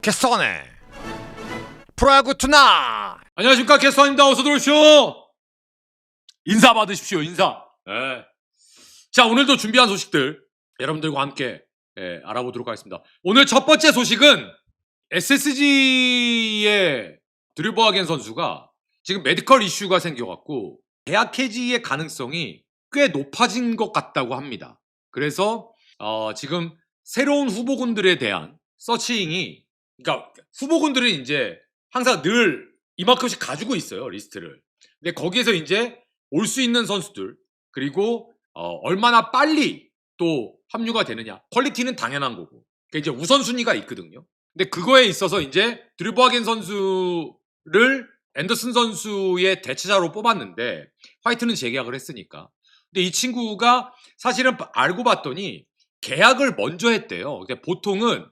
개선해 프로야구 투나. 안녕하십니까, 캐스터입니다. 어서 들어오시오. 인사 받으십시오. 인사. 예. 자, 오늘도 준비한 소식들 여러분들과 함께 알아보도록 하겠습니다. 오늘 첫 번째 소식은 SSG의 드류 버하겐 선수가 지금 메디컬 이슈가 생겨갖고 계약 해지의 가능성이 꽤 높아진 것 같다고 합니다. 그래서 지금 새로운 후보군들에 대한 서칭이, 그러니까 후보군들은 이제 항상 늘 이만큼씩 가지고 있어요, 리스트를. 근데 거기에서 이제 올 수 있는 선수들, 그리고 얼마나 빨리 또 합류가 되느냐. 퀄리티는 당연한 거고. 그러니까 이제 우선순위가 있거든요. 근데 그거에 있어서 이제 드류 버하겐 선수를 앤더슨 선수의 대체자로 뽑았는데 화이트는 재계약을 했으니까. 근데 이 친구가 사실은 알고 봤더니 계약을 먼저 했대요. 근데 보통은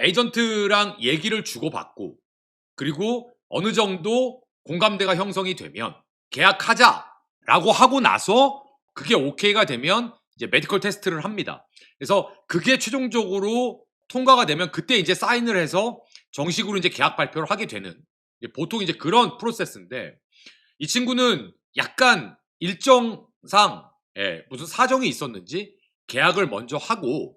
에이전트랑 얘기를 주고받고, 그리고 어느 정도 공감대가 형성이 되면 계약하자라고 하고 나서 그게 오케이가 되면 이제 메디컬 테스트를 합니다. 그래서 그게 최종적으로 통과가 되면 그때 이제 사인을 해서 정식으로 이제 계약 발표를 하게 되는, 보통 이제 그런 프로세스인데, 이 친구는 약간 일정상 무슨 사정이 있었는지 계약을 먼저 하고,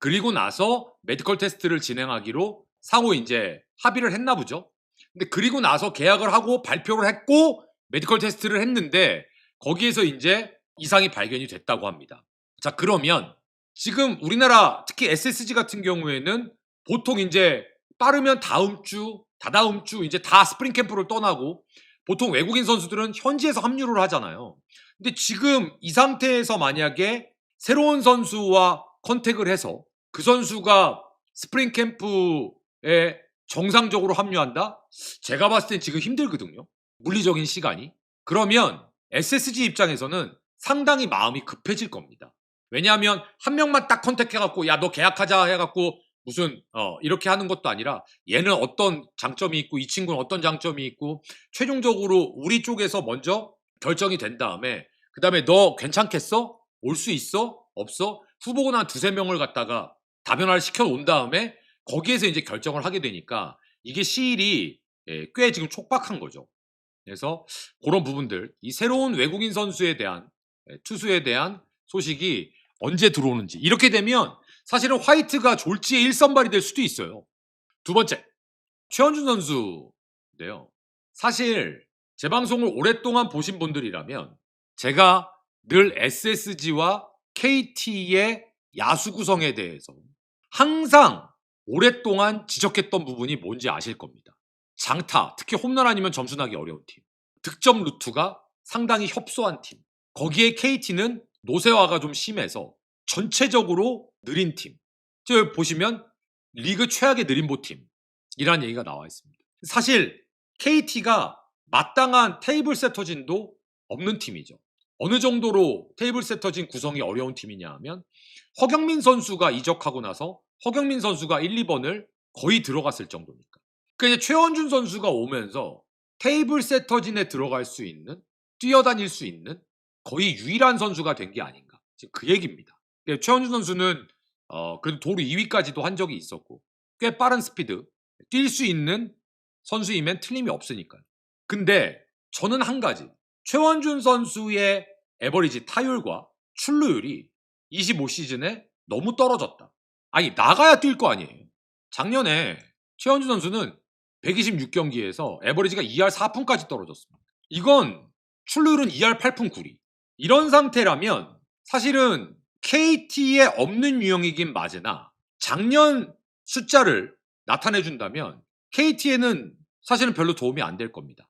그리고 나서 메디컬 테스트를 진행하기로 상호 이제 합의를 했나 보죠. 근데 그리고 나서 계약을 하고 발표를 했고 메디컬 테스트를 했는데 거기에서 이제 이상이 발견이 됐다고 합니다. 자, 그러면 지금 우리나라 특히 SSG 같은 경우에는 보통 이제 빠르면 다음 주, 다다음 주 이제 다 스프링 캠프를 떠나고 보통 외국인 선수들은 현지에서 합류를 하잖아요. 근데 지금 이 상태에서 만약에 새로운 선수와 컨택을 해서 그 선수가 스프링 캠프에 정상적으로 합류한다? 제가 봤을 땐 지금 힘들거든요. 물리적인 시간이. 그러면 SSG 입장에서는 상당히 마음이 급해질 겁니다. 왜냐하면 한 명만 딱 컨택해갖고 야, 너 계약하자 해갖고 무슨 이렇게 하는 것도 아니라 얘는 어떤 장점이 있고 이 친구는 어떤 장점이 있고 최종적으로 우리 쪽에서 먼저 결정이 된 다음에 그 다음에 너 괜찮겠어? 올 수 있어? 없어? 후보군 한 두세 명을 갖다가 다변화를 시켜놓은 다음에 거기에서 이제 결정을 하게 되니까 이게 시일이 꽤 지금 촉박한 거죠. 그래서 그런 부분들, 이 새로운 외국인 선수에 대한 투수에 대한 소식이 언제 들어오는지, 이렇게 되면 사실은 화이트가 졸지에 1선발이 될 수도 있어요. 두 번째, 최원준 선수인데요. 사실 제 방송을 오랫동안 보신 분들이라면 제가 늘 SSG와 KT의 야수 구성에 대해서 항상 오랫동안 지적했던 부분이 뭔지 아실 겁니다. 장타, 특히 홈런 아니면 점수 나기 어려운 팀. 득점 루트가 상당히 협소한 팀. 거기에 KT는 노쇠화가 좀 심해서 전체적으로 느린 팀. 저 보시면 리그 최악의 느림보 팀이라는 얘기가 나와 있습니다. 사실 KT가 마땅한 테이블 세터진도 없는 팀이죠. 어느 정도로 테이블 세터진 구성이 어려운 팀이냐 하면 허경민 선수가 이적하고 나서 허경민 선수가 1, 2번을 거의 들어갔을 정도니까. 그러니까 이제 최원준 선수가 오면서 테이블 세터진에 들어갈 수 있는, 뛰어다닐 수 있는 거의 유일한 선수가 된 게 아닌가. 지금 그 얘기입니다. 그러니까 최원준 선수는 그래도 도루 2위까지도 한 적이 있었고 꽤 빠른 스피드, 뛸 수 있는 선수이면 틀림이 없으니까요. 근데 저는 한 가지, 최원준 선수의 에버리지 타율과 출루율이 25시즌에 너무 떨어졌다. 아니, 나가야 뛸 거 아니에요. 작년에 최원준 선수는 126경기에서 에버리지가 2할 4푼까지 떨어졌습니다. 이건 출루율은 2할 8푼 9리. 이런 상태라면 사실은 KT에 없는 유형이긴 맞으나 작년 숫자를 나타내준다면 KT에는 사실은 별로 도움이 안 될 겁니다.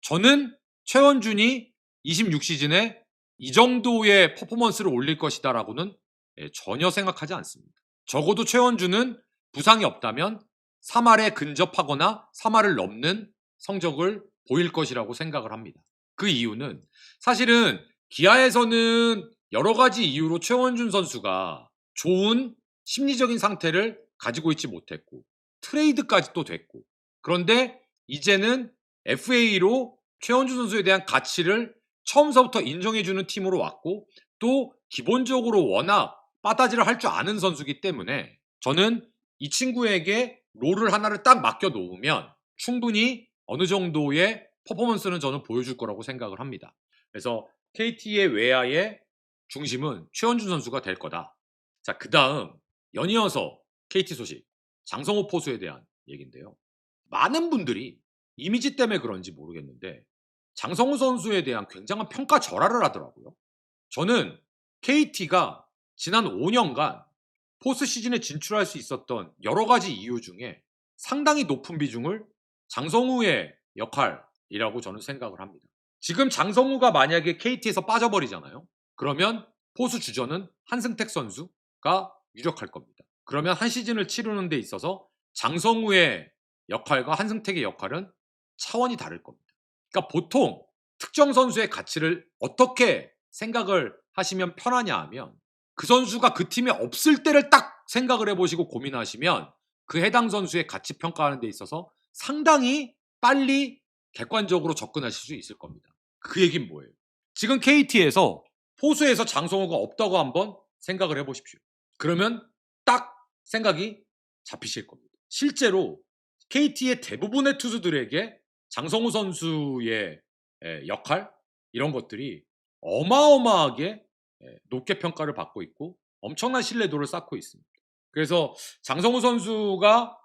저는 최원준이 26시즌에 이 정도의 퍼포먼스를 올릴 것이다라고는 전혀 생각하지 않습니다. 적어도 최원준은 부상이 없다면 3할에 근접하거나 3할을 넘는 성적을 보일 것이라고 생각을 합니다. 그 이유는 사실은 기아에서는 여러 가지 이유로 최원준 선수가 좋은 심리적인 상태를 가지고 있지 못했고 트레이드까지 또 됐고, 그런데 이제는 FA로 최원준 선수에 대한 가치를 처음서부터 인정해주는 팀으로 왔고 또 기본적으로 워낙 빠따지를 할 줄 아는 선수이기 때문에 저는 이 친구에게 롤을 하나를 딱 맡겨 놓으면 충분히 어느 정도의 퍼포먼스는 저는 보여줄 거라고 생각을 합니다. 그래서 KT의 외야의 중심은 최원준 선수가 될 거다. 자, 그 다음 연이어서 KT 소식 장성호 포수에 대한 얘기인데요. 많은 분들이 이미지 때문에 그런지 모르겠는데 장성호 선수에 대한 굉장한 평가 절하를 하더라고요. 저는 KT가 지난 5년간 포스트 시즌에 진출할 수 있었던 여러 가지 이유 중에 상당히 높은 비중을 장성우의 역할이라고 저는 생각을 합니다. 지금 장성우가 만약에 KT에서 빠져버리잖아요. 그러면 포수 주전은 한승택 선수가 유력할 겁니다. 그러면 한 시즌을 치르는 데 있어서 장성우의 역할과 한승택의 역할은 차원이 다를 겁니다. 그러니까 보통 특정 선수의 가치를 어떻게 생각을 하시면 편하냐 하면 그 선수가 그 팀에 없을 때를 딱 생각을 해보시고 고민하시면 그 해당 선수의 가치 평가하는 데 있어서 상당히 빨리 객관적으로 접근하실 수 있을 겁니다. 그 얘기는 뭐예요? 지금 KT에서 포수에서 장성호가 없다고 한번 생각을 해보십시오. 그러면 딱 생각이 잡히실 겁니다. 실제로 KT의 대부분의 투수들에게 장성호 선수의 역할 이런 것들이 어마어마하게 높게 평가를 받고 있고 엄청난 신뢰도를 쌓고 있습니다. 그래서 장성호 선수가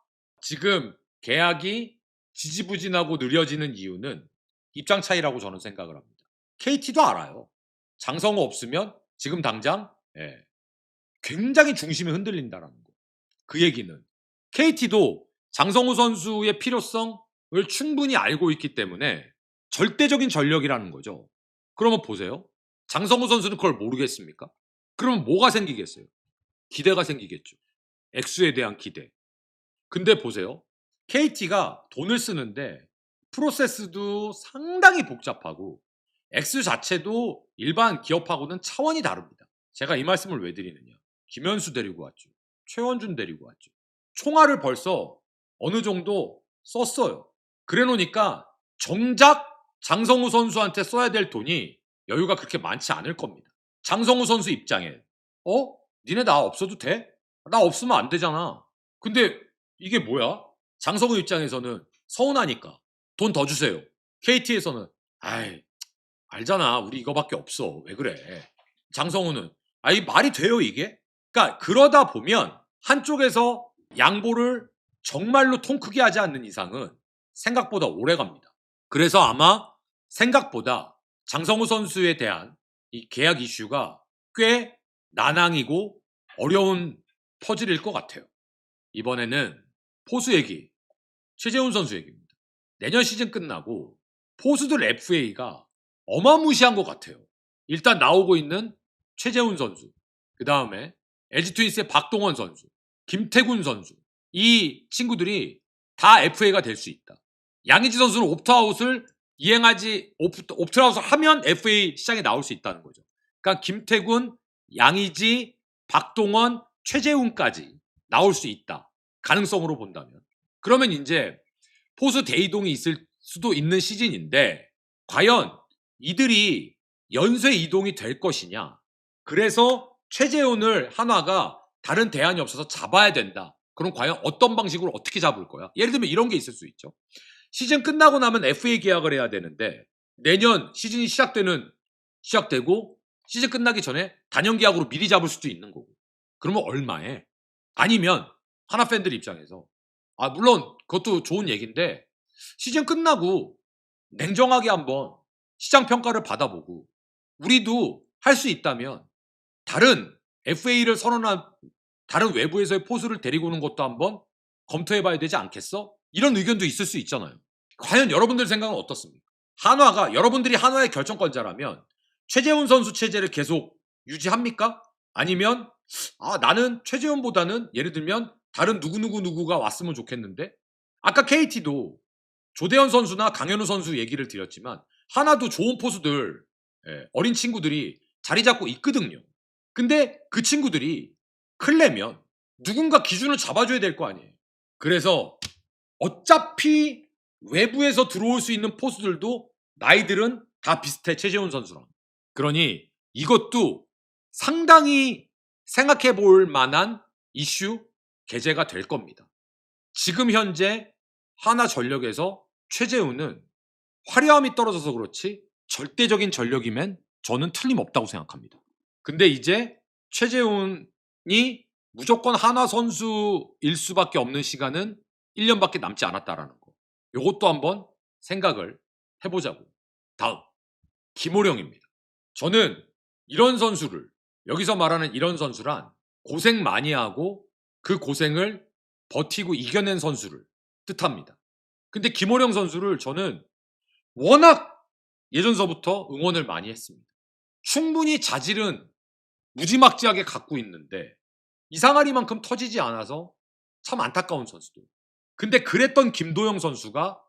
지금 계약이 지지부진하고 느려지는 이유는 입장 차이라고 저는 생각을 합니다. KT도 알아요. 장성호 없으면 지금 당장 굉장히 중심이 흔들린다라는 거. 그 얘기는 KT도 장성호 선수의 필요성을 충분히 알고 있기 때문에 절대적인 전력이라는 거죠. 그러면 보세요. 장성호 선수는 그걸 모르겠습니까? 그러면 뭐가 생기겠어요? 기대가 생기겠죠. 액수에 대한 기대. 근데 보세요. KT가 돈을 쓰는데 프로세스도 상당히 복잡하고 액수 자체도 일반 기업하고는 차원이 다릅니다. 제가 이 말씀을 왜 드리느냐. 김현수 데리고 왔죠. 최원준 데리고 왔죠. 총알을 벌써 어느 정도 썼어요. 그래 놓으니까 정작 장성우 선수한테 써야 될 돈이 여유가 그렇게 많지 않을 겁니다. 장성우 선수 입장에 니네 나 없어도 돼? 나 없으면 안 되잖아. 근데 이게 뭐야? 장성우 입장에서는 서운하니까 돈 더 주세요. KT에서는 아이 알잖아. 우리 이거밖에 없어. 왜 그래? 장성우는 이 말이 돼요 이게? 그러니까 그러다 보면 한쪽에서 양보를 정말로 통 크게 하지 않는 이상은 생각보다 오래 갑니다. 그래서 아마 생각보다 장성우 선수에 대한 이 계약 이슈가 꽤 난항이고 어려운 퍼즐일 것 같아요. 이번에는 포수 얘기, 최재훈 선수 얘기입니다. 내년 시즌 끝나고 포수들 FA가 어마무시한 것 같아요. 일단 나오고 있는 최재훈 선수, 그 다음에 LG 트윈스의 박동원 선수, 김태군 선수, 이 친구들이 다 FA가 될 수 있다. 양의지 선수는 옵트아웃을 옵트아웃을 하면 FA 시장에 나올 수 있다는 거죠. 그러니까 김태군, 양의지, 박동원, 최재훈까지 나올 수 있다. 가능성으로 본다면. 그러면 이제 포수 대이동이 있을 수도 있는 시즌인데 과연 이들이 연쇄 이동이 될 것이냐. 그래서 최재훈을 한화가 다른 대안이 없어서 잡아야 된다. 그럼 과연 어떤 방식으로 어떻게 잡을 거야? 예를 들면 이런 게 있을 수 있죠. 시즌 끝나고 나면 FA 계약을 해야 되는데 내년 시즌이 시작되고 시즌 끝나기 전에 단연 계약으로 미리 잡을 수도 있는 거고. 그러면 얼마에? 아니면 하나 팬들 입장에서 물론 그것도 좋은 얘기인데 시즌 끝나고 냉정하게 한번 시장 평가를 받아보고 우리도 할 수 있다면 다른 FA를 선언한 다른 외부에서의 포수를 데리고 오는 것도 한번 검토해봐야 되지 않겠어? 이런 의견도 있을 수 있잖아요. 과연 여러분들 생각은 어떻습니까? 여러분들이 한화의 결정권자라면 최재훈 선수 체제를 계속 유지합니까? 아니면 나는 최재훈보다는 예를 들면 다른 누구가 왔으면 좋겠는데 아까 KT도 조대현 선수나 강현우 선수 얘기를 드렸지만 하나도 좋은 포수들 어린 친구들이 자리 잡고 있거든요. 근데 그 친구들이 크려면 누군가 기준을 잡아줘야 될 거 아니에요. 그래서 어차피 외부에서 들어올 수 있는 포수들도 나이들은 다 비슷해 최재훈 선수랑. 그러니 이것도 상당히 생각해 볼 만한 이슈, 계제가 될 겁니다. 지금 현재 하나전력에서 최재훈은 화려함이 떨어져서 그렇지 절대적인 전력이면 저는 틀림없다고 생각합니다. 근데 이제 최재훈이 무조건 하나 선수일 수밖에 없는 시간은 1년밖에 남지 않았다라는 거. 요것도 한번 생각을 해보자고. 다음, 김호령입니다. 저는 이런 선수를, 여기서 말하는 이런 선수란 고생 많이 하고 그 고생을 버티고 이겨낸 선수를 뜻합니다. 근데 김호령 선수를 저는 워낙 예전서부터 응원을 많이 했습니다. 충분히 자질은 무지막지하게 갖고 있는데 이상하리만큼 터지지 않아서 참 안타까운 선수들. 근데 그랬던 김도영 선수가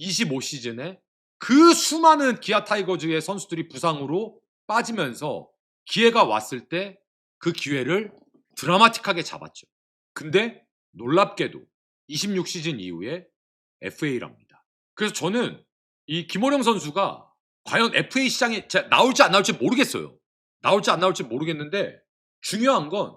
25시즌에 그 수많은 기아 타이거즈의 선수들이 부상으로 빠지면서 기회가 왔을 때 그 기회를 드라마틱하게 잡았죠. 근데 놀랍게도 26시즌 이후에 FA랍니다. 그래서 저는 이 김호령 선수가 과연 FA 시장에 나올지 안 나올지 모르겠어요. 나올지 안 나올지 모르겠는데 중요한 건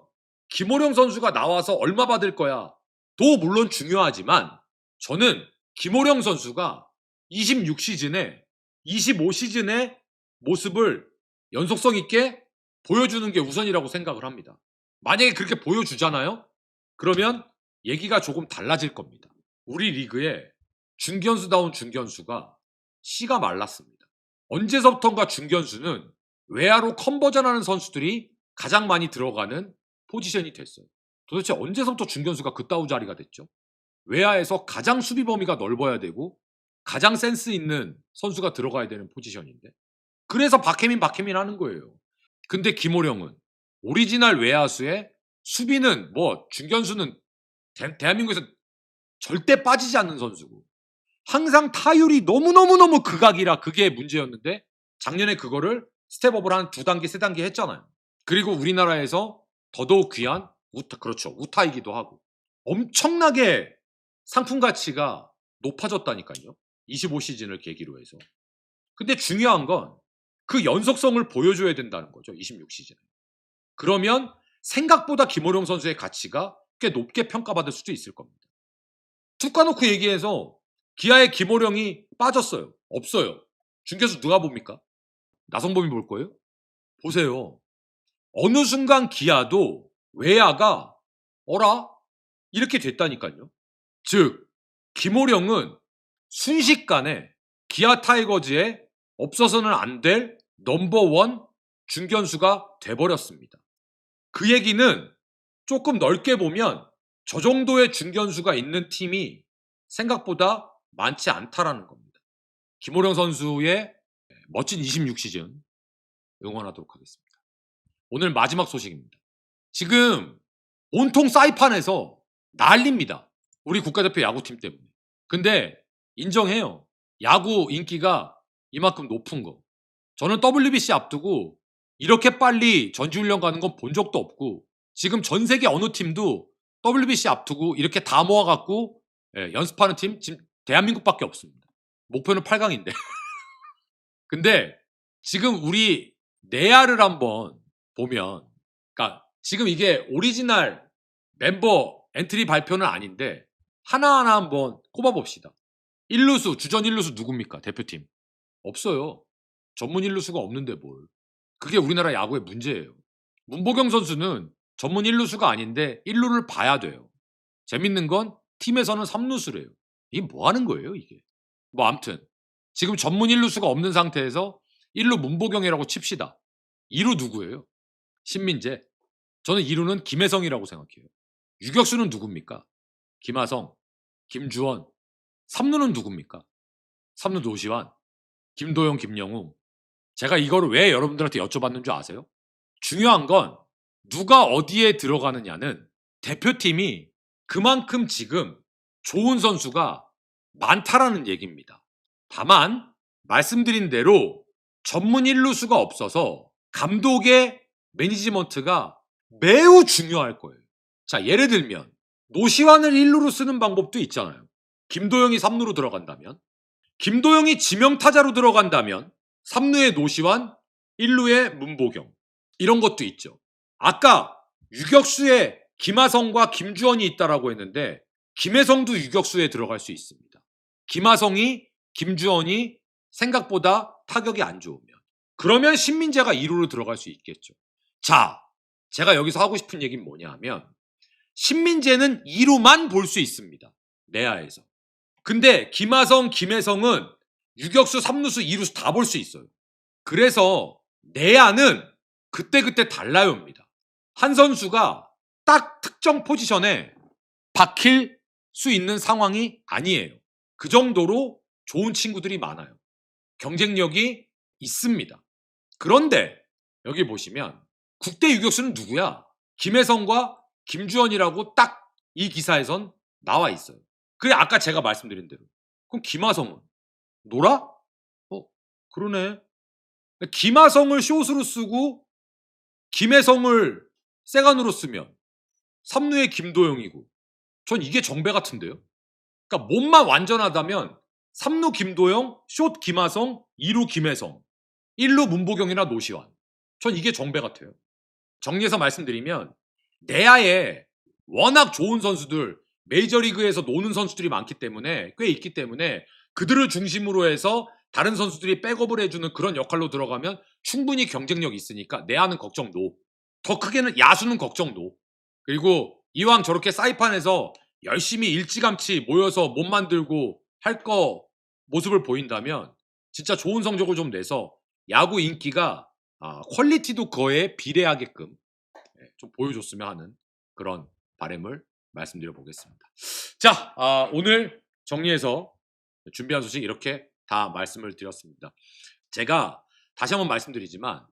김호령 선수가 나와서 얼마 받을 거야 도 물론 중요하지만 저는 김호령 선수가 26시즌에 25시즌의 모습을 연속성 있게 보여주는 게 우선이라고 생각을 합니다. 만약에 그렇게 보여주잖아요? 그러면 얘기가 조금 달라질 겁니다. 우리 리그에 중견수다운 중견수가 씨가 말랐습니다. 언제서부턴가 중견수는 외야로 컨버전하는 선수들이 가장 많이 들어가는 포지션이 됐어요. 도대체 언제서부터 중견수가 그따위 자리가 됐죠? 외야에서 가장 수비 범위가 넓어야 되고 가장 센스 있는 선수가 들어가야 되는 포지션인데 그래서 박혜민 하는 거예요. 근데 김호령은 오리지널 외야수의 수비는 뭐 중견수는 대한민국에서 절대 빠지지 않는 선수고 항상 타율이 너무너무 극악이라 그게 문제였는데 작년에 그거를 스텝업을 한 2단계 3단계 했잖아요. 그리고 우리나라에서 더더욱 귀한 그렇죠. 우타이기도 하고 엄청나게 상품 가치가 높아졌다니까요. 25시즌을 계기로 해서. 근데 중요한 건 그 연속성을 보여줘야 된다는 거죠. 26시즌에. 그러면 생각보다 김호령 선수의 가치가 꽤 높게 평가받을 수도 있을 겁니다. 툭 까놓고 얘기해서 기아의 김호령이 빠졌어요. 없어요. 중계수 누가 봅니까? 나성범이 볼 거예요? 보세요. 어느 순간 기아도 외야가 어라? 이렇게 됐다니까요. 즉 김호령은 순식간에 기아 타이거즈에 없어서는 안 될 넘버원 중견수가 돼버렸습니다. 그 얘기는 조금 넓게 보면 저 정도의 중견수가 있는 팀이 생각보다 많지 않다라는 겁니다. 김호령 선수의 멋진 26시즌 응원하도록 하겠습니다. 오늘 마지막 소식입니다. 지금 온통 사이판에서 난립니다. 우리 국가대표 야구팀 때문에. 근데 인정해요. 야구 인기가 이만큼 높은 거. 저는 WBC 앞두고 이렇게 빨리 전지훈련 가는 건 본 적도 없고 지금 전 세계 어느 팀도 WBC 앞두고 이렇게 다 모아갖고 연습하는 팀 지금 대한민국밖에 없습니다. 목표는 8강인데. 근데 지금 우리 내야를 한번 보면 그러니까 지금 이게 오리지널 멤버 엔트리 발표는 아닌데 하나하나 한번 꼽아봅시다. 1루수, 주전 1루수 누굽니까? 대표팀. 없어요. 전문 1루수가 없는데 뭘. 그게 우리나라 야구의 문제예요. 문보경 선수는 전문 1루수가 아닌데 1루를 봐야 돼요. 재밌는 건 팀에서는 3루수래요. 이게 뭐 하는 거예요 이게. 뭐 암튼 지금 전문 1루수가 없는 상태에서 1루 문보경이라고 칩시다. 2루 누구예요? 신민재. 저는 2루는 김혜성이라고 생각해요. 유격수는 누굽니까? 김하성, 김주원. 3루는 누굽니까? 3루 노시환, 김도영, 김영웅. 제가 이거를 왜 여러분들한테 여쭤봤는 줄 아세요? 중요한 건 누가 어디에 들어가느냐는 대표팀이 그만큼 지금 좋은 선수가 많다라는 얘기입니다. 다만 말씀드린 대로 전문 1루수가 없어서 감독의 매니지먼트가 매우 중요할 거예요. 자, 예를 들면 노시환을 1루로 쓰는 방법도 있잖아요. 김도영이 3루로 들어간다면, 김도영이 지명타자로 들어간다면 3루에 노시환, 1루에 문보경. 이런 것도 있죠. 아까 유격수에 김하성과 김주원이 있다라고 했는데 김혜성도 유격수에 들어갈 수 있습니다. 김하성이, 김주원이 생각보다 타격이 안 좋으면. 그러면 신민재가 2루로 들어갈 수 있겠죠. 자, 제가 여기서 하고 싶은 얘기는 뭐냐 하면 신민재는 2루만 볼 수 있습니다. 내야에서. 근데 김하성, 김혜성은 유격수, 3루수, 2루수 다 볼 수 있어요. 그래서 내야는 그때그때 달라요입니다. 한 선수가 딱 특정 포지션에 박힐 수 있는 상황이 아니에요. 그 정도로 좋은 친구들이 많아요. 경쟁력이 있습니다. 그런데 여기 보시면 국대 유격수는 누구야? 김혜성과 김주원이라고 딱 이 기사에선 나와 있어요. 그래 아까 제가 말씀드린 대로. 그럼 김하성은? 놀아? 그러네. 김하성을 숏으로 쓰고 김혜성을 세간으로 쓰면 3루에 김도영이고 전 이게 정배 같은데요. 그러니까 몸만 완전하다면 3루 김도영, 숏 김하성, 2루 김혜성, 1루 문보경이나 노시환. 전 이게 정배 같아요. 정리해서 말씀드리면 내야에 워낙 좋은 선수들, 메이저리그에서 노는 선수들이 많기 때문에 꽤 있기 때문에 그들을 중심으로 해서 다른 선수들이 백업을 해주는 그런 역할로 들어가면 충분히 경쟁력이 있으니까 내야는 걱정 노. 더 크게는 야수는 걱정 노. 그리고 이왕 저렇게 사이판에서 열심히 일찌감치 모여서 몸 만들고 할 거 모습을 보인다면 진짜 좋은 성적을 좀 내서 야구 인기가 퀄리티도 그거에 비례하게끔 좀 보여줬으면 하는 그런 바람을 말씀드려 보겠습니다. 자, 오늘 정리해서 준비한 소식 이렇게 다 말씀을 드렸습니다. 제가 다시 한번 말씀드리지만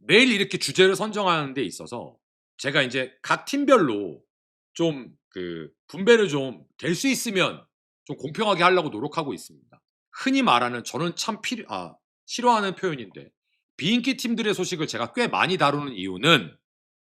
매일 이렇게 주제를 선정하는 데 있어서 제가 이제 각 팀별로 좀 분배를 좀 될 수 있으면 좀 공평하게 하려고 노력하고 있습니다. 흔히 말하는 저는 참 싫어하는 표현인데 비인기 팀들의 소식을 제가 꽤 많이 다루는 이유는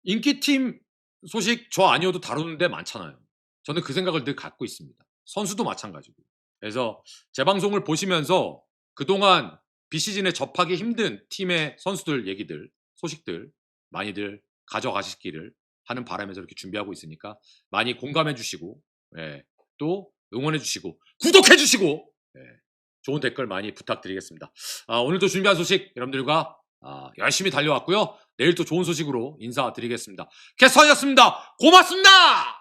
인기팀 소식 저 아니어도 다루는 데 많잖아요. 저는 그 생각을 늘 갖고 있습니다. 선수도 마찬가지고. 그래서 제 방송을 보시면서 그동안 비시즌에 접하기 힘든 팀의 선수들 얘기들, 소식들 많이들 가져가시기를 하는 바람에서 이렇게 준비하고 있으니까 많이 공감해 주시고 또 응원해 주시고 구독해 주시고 좋은 댓글 많이 부탁드리겠습니다. 오늘도 준비한 소식 여러분들과 열심히 달려왔고요. 내일 또 좋은 소식으로 인사드리겠습니다. 캐스터였습니다. 고맙습니다.